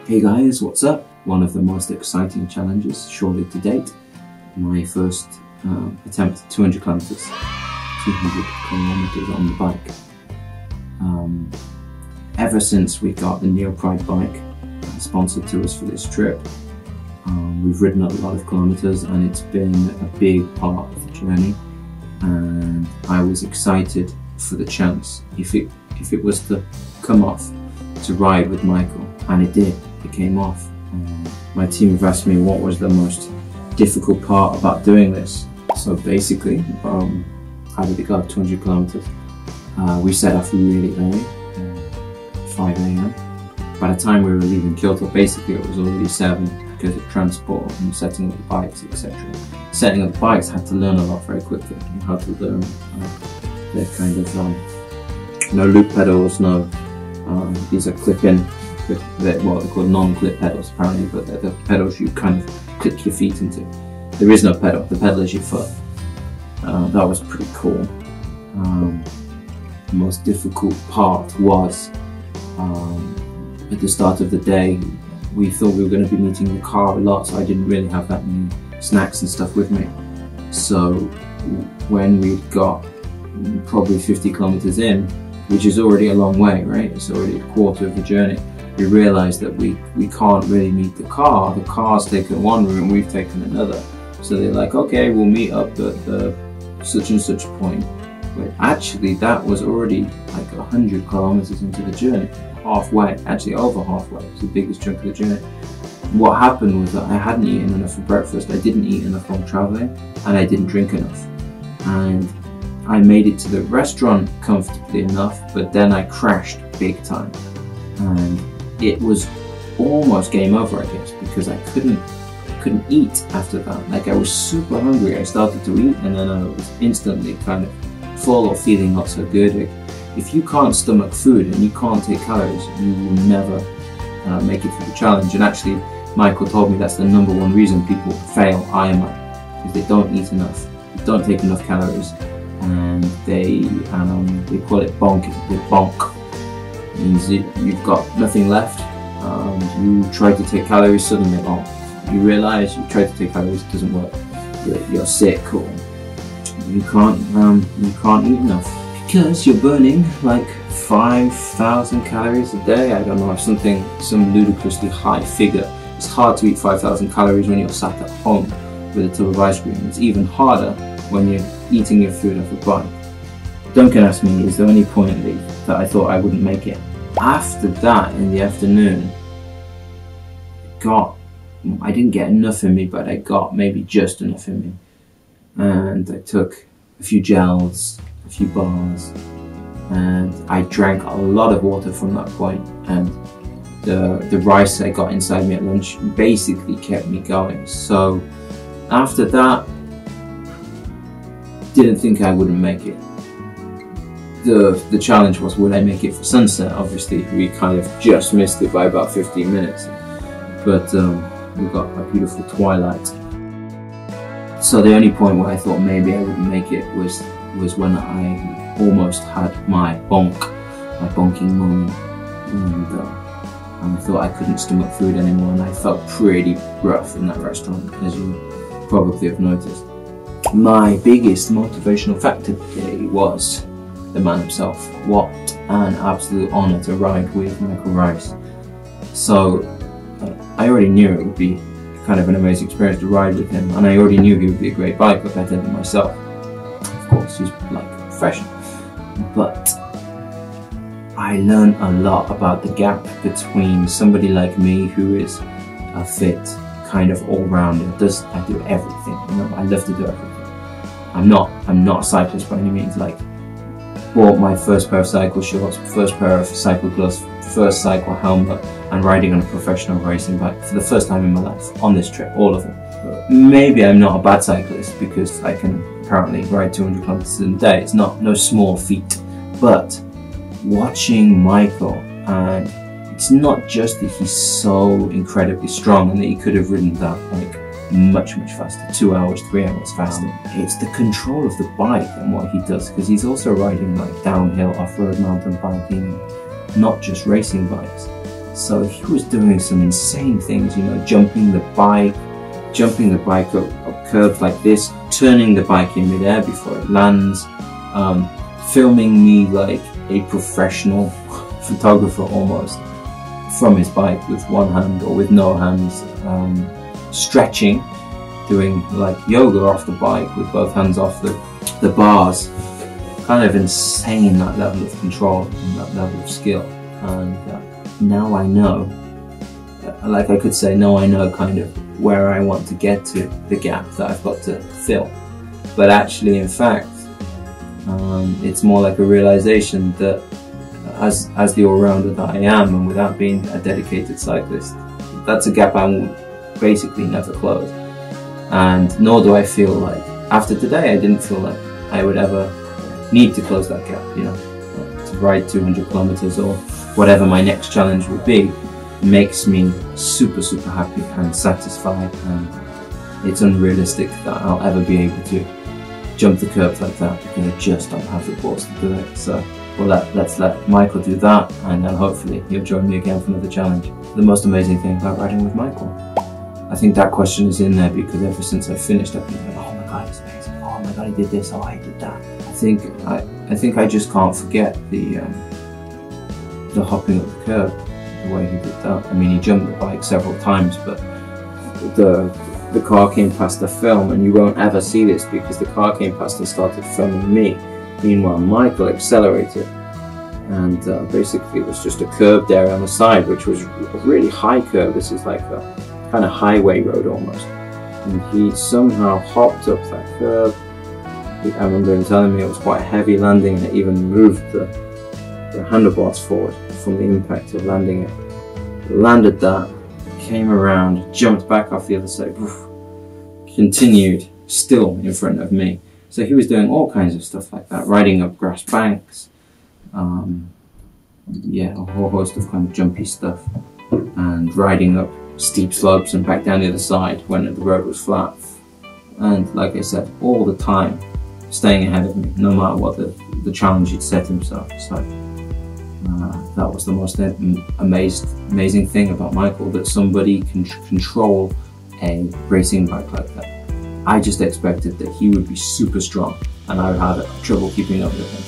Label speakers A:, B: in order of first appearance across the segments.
A: Hey guys, what's up? One of the most exciting challenges, surely to date. My first attempt at 200 kilometers. 200 kilometers on the bike. Ever since we got the Neo Pride bike sponsored to us for this trip, we've ridden a lot of kilometers and it's been a big part of the journey. And I was excited for the chance, if it was to come off, to ride with Michael, and it did. It came off. My team have asked me what was the most difficult part about doing this. So basically, how did it go? 200 kilometers. We set off really early, 5 AM. By the time we were leaving Kyoto, basically it was already 7 because of transport and setting up the bikes, etc. Setting up the bikes, had to learn a lot very quickly. You had to learn the kind of no loop pedals, no. These are clip-in, well, they're called non-clip pedals apparently, but they're the pedals you kind of click your feet into. There is no pedal, the pedal is your foot. That was pretty cool. The most difficult part was at the start of the day, we thought we were going to be meeting the car a lot, so I didn't really have that many snacks and stuff with me. So when we got probably 50 kilometers in, which is already a long way, right? It's already a quarter of the journey. We realized that we can't really meet the car. The car's taken one route and we've taken another. So they're like, okay, we'll meet up at the such and such point. But actually that was already like 100 kilometers into the journey, halfway, actually over halfway. It's the biggest chunk of the journey. What happened was that I hadn't eaten enough for breakfast, I didn't eat enough while traveling, and I didn't drink enough. And I made it to the restaurant comfortably enough, but then I crashed big time. And it was almost game over, I guess, because I couldn't eat after that. Like, I was super hungry. I started to eat and then I was instantly kind of full or feeling not so good. If you can't stomach food and you can't take calories, you will never make it through the challenge. And actually, Michael told me that's the #1 reason people fail Ironman, because they don't eat enough, they don't take enough calories, and they call it bonking. They bonk. It means you've got nothing left. You try to take calories, suddenly you realize you try to take calories, it doesn't work. You're sick, or you can't eat enough because you're burning like 5,000 calories a day. I don't know, some ludicrously high figure. It's hard to eat 5,000 calories when you're sat at home with a tub of ice cream. It's even harder when you're eating your food off a bike. Duncan asked me, is there any point that I thought I wouldn't make it? After that, in the afternoon, I didn't get enough in me, but I got maybe just enough in me. And I took a few gels, a few bars, and I drank a lot of water from that point. And the rice I got inside me at lunch basically kept me going. So after that, didn't think I wouldn't make it. The challenge was, would I make it for sunset? Obviously, we kind of just missed it by about 15 minutes, but we got a beautiful twilight. So the only point where I thought maybe I wouldn't make it was when I almost had my bonking moment, and I thought I couldn't stomach food anymore, and I felt pretty rough in that restaurant, as you probably have noticed. My biggest motivational factor today was the man himself. What an absolute honour to ride with Michael Rice. So I already knew it would be kind of an amazing experience to ride with him, and I already knew he would be a great biker, better than myself. Of course, he's like a professional. But I learned a lot about the gap between somebody like me, who is a fit, kind of all-rounder. I do everything, you know, I love to do everything. I'm not a cyclist by any means. Like, bought my first pair of cycle shorts, first pair of cycle gloves, first cycle helmet, and riding on a professional racing bike for the first time in my life on this trip, all of them. Maybe I'm not a bad cyclist because I can apparently ride 200 kilometers in a day. It's no small feat, but watching Michael, and it's not just that he's so incredibly strong and that he could have ridden that like much faster, 2 hours, 3 hours faster. It's the control of the bike and what he does, because he's also riding like downhill, off-road mountain biking, not just racing bikes. So he was doing some insane things, you know, jumping the bike up curbs like this, turning the bike in midair before it lands, filming me like a professional photographer almost, from his bike with one hand or with no hands, stretching, doing like yoga off the bike with both hands off the bars. Kind of insane, that level of control and that level of skill. And now I know, like I could say, now I know kind of where I want to get to, the gap that I've got to fill. But actually, in fact, it's more like a realization that as the all-rounder that I am, and without being a dedicated cyclist, that's a gap I will basically never close. And nor do I feel like, after today, I didn't feel like I would ever need to close that gap, you know. To ride 200 kilometers or whatever my next challenge would be makes me super, super happy and satisfied, and it's unrealistic that I'll ever be able to jump the curb like that because I just don't have the balls to do it. So let's let Michael do that, and then hopefully he'll join me again for another challenge. The most amazing thing about riding with Michael, I think that question is in there because ever since I finished I've been like, oh my god, it's amazing, oh my god, he did this, oh I did that. I think I just can't forget the hopping up the curb, the way he did that. I mean, he jumped the bike several times, but the car came past the film, and you won't ever see this because the car came past and started filming me. Meanwhile, Michael accelerated, and basically it was just a curb there on the side, which was a really high curb. This is like a kind of highway road almost. And he somehow hopped up that curb. I remember him telling me it was quite a heavy landing, and it even moved the handlebars forward from the impact of landing it. Landed that, came around, jumped back off the other side, continued still in front of me. So he was doing all kinds of stuff like that, riding up grass banks, yeah, a whole host of kind of jumpy stuff, and riding up steep slopes and back down the other side when the road was flat. And like I said, all the time staying ahead of me, no matter what the challenge he'd set himself. So that was the most amazing thing about Michael, that somebody can control a racing bike like that. I just expected that he would be super strong and I would have trouble keeping up with him.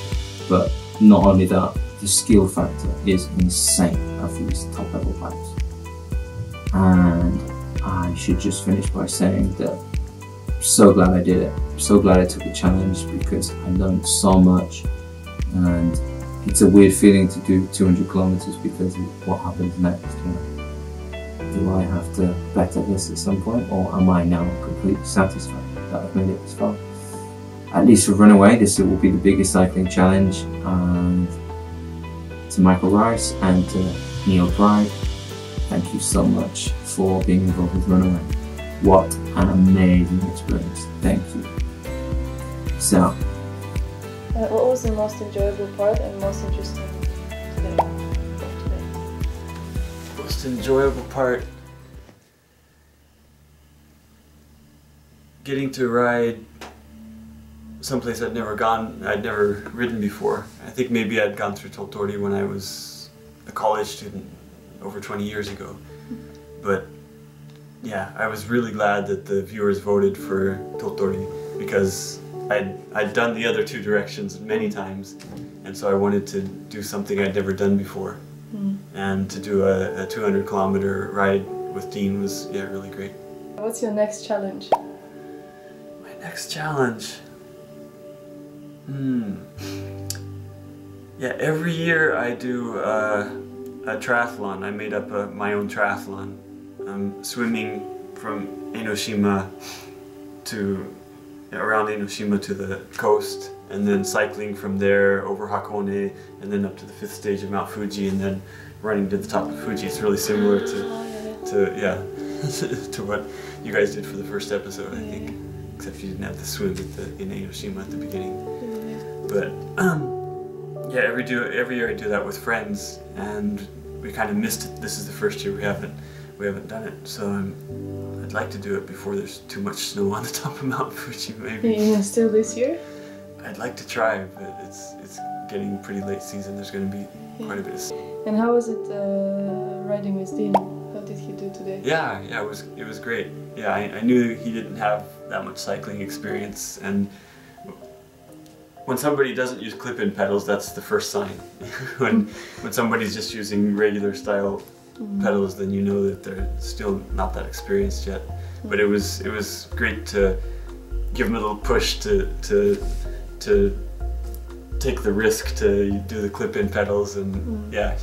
A: But not only that, the skill factor is insane of these top level bikes. And I should just finish by saying that I'm so glad I did it. I'm so glad I took the challenge because I learned so much, and it's a weird feeling to do 200 kilometers because of what happens next, you know. Do I have to better this at some point, or am I now completely satisfied that I've made it this far? At least for runAway, this will be the biggest cycling challenge. And to Michael Rice and to Neil Pride, thank you so much for being involved with runAway. What an amazing experience. Thank you. So,
B: what was the most enjoyable part and most interesting today?
C: Most enjoyable part? Getting to ride someplace I'd never ridden before. I think maybe I'd gone through Tottori when I was a college student over 20 years ago. But yeah, I was really glad that the viewers voted for Tottori because I'd done the other two directions many times, and so I wanted to do something I'd never done before. And to do a 200 kilometer ride with Dean was, yeah, really great.
B: What's your next challenge?
C: My next challenge? Yeah, every year I do a triathlon. I made up my own triathlon. Swimming from Enoshima around Enoshima to the coast, and then cycling from there over Hakone, and then up to the 5th stage of Mount Fuji, and then running to the top of Fuji. It's really similar to yeah, to what you guys did for the first episode, I think, except you didn't have the swim in Enoshima at the beginning. But yeah, every year I do that with friends, and we kind of missed it. This is the first year we haven't done it, so I'd like to do it before there's too much snow on the top of Mount Fuji, maybe.
B: Yeah, still this year?
C: I'd like to try, but it's getting pretty late season. There's going to be quite a bit of snow.
B: And how was it riding with Dean. How did he do today?
C: Yeah, it was great. Yeah, I knew he didn't have that much cycling experience, and when somebody doesn't use clip-in pedals, that's the first sign. when somebody's just using regular style pedals, then you know that they're still not that experienced yet. But it was great to give him a little push to take the risk to do the clip-in pedals, and yeah,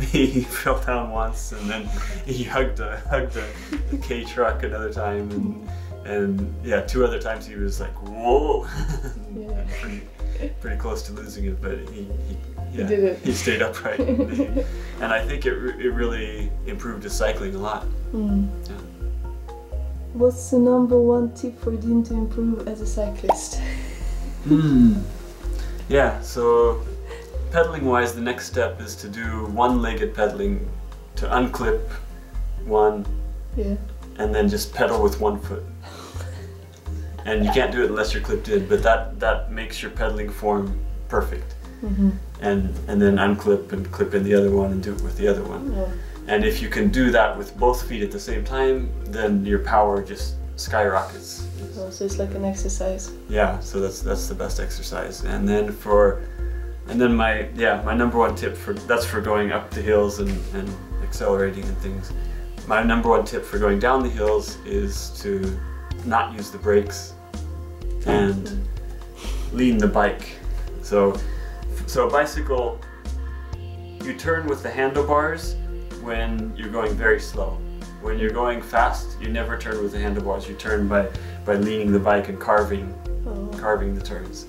C: he fell down once, and then he hugged a K truck another time, and yeah, 2 other times he was like, whoa.
B: Yeah.
C: pretty close to losing it, but he
B: did it.
C: He stayed upright, and I think it really improved his cycling a lot. Yeah.
B: What's the #1 tip for Dean to improve as a cyclist?
C: Yeah, so pedaling wise, the next step is to do one-legged pedaling, to unclip one, and then just pedal with one foot. And you can't do it unless you're clipped in, but that makes your pedaling form perfect. And then unclip and clip in the other one and do it with the other one. And if you can do that with both feet at the same time, then your power just skyrockets.
B: Oh, so it's like an exercise.
C: Yeah, so that's the best exercise. And then my #1 tip that's for going up the hills and accelerating and things. My #1 tip for going down the hills is to not use the brakes and lean the bike. So a bicycle, you turn with the handlebars when you're going very slow. When you're going fast, you never turn with the handlebars. You turn by leaning the bike and carving the turns.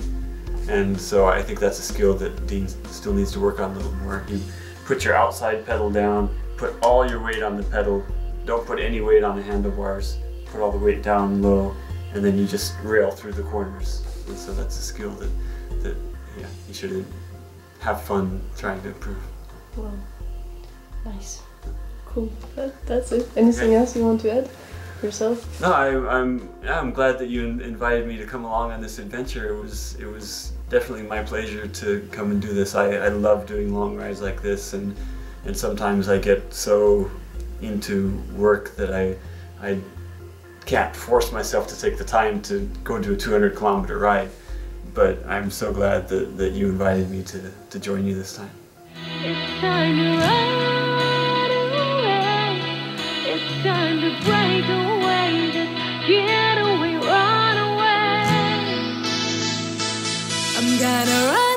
C: And so I think that's a skill that Dean still needs to work on a little more. You put your outside pedal down, put all your weight on the pedal, don't put any weight on the handlebars, put all the weight down low, and then you just rail through the corners. And so that's a skill that yeah, you should have fun trying to improve.
B: Wow, nice, cool. That's it. Anything else you want to add yourself?
C: No, I'm glad that you invited me to come along on this adventure. It was definitely my pleasure to come and do this. I love doing long rides like this, and sometimes I get so into work that I can't force myself to take the time to go do a 200-kilometer ride. But I'm so glad that you invited me to join you this time.
D: It's time to ride away. It's time to break away. Just get away, run away. I'm gonna run.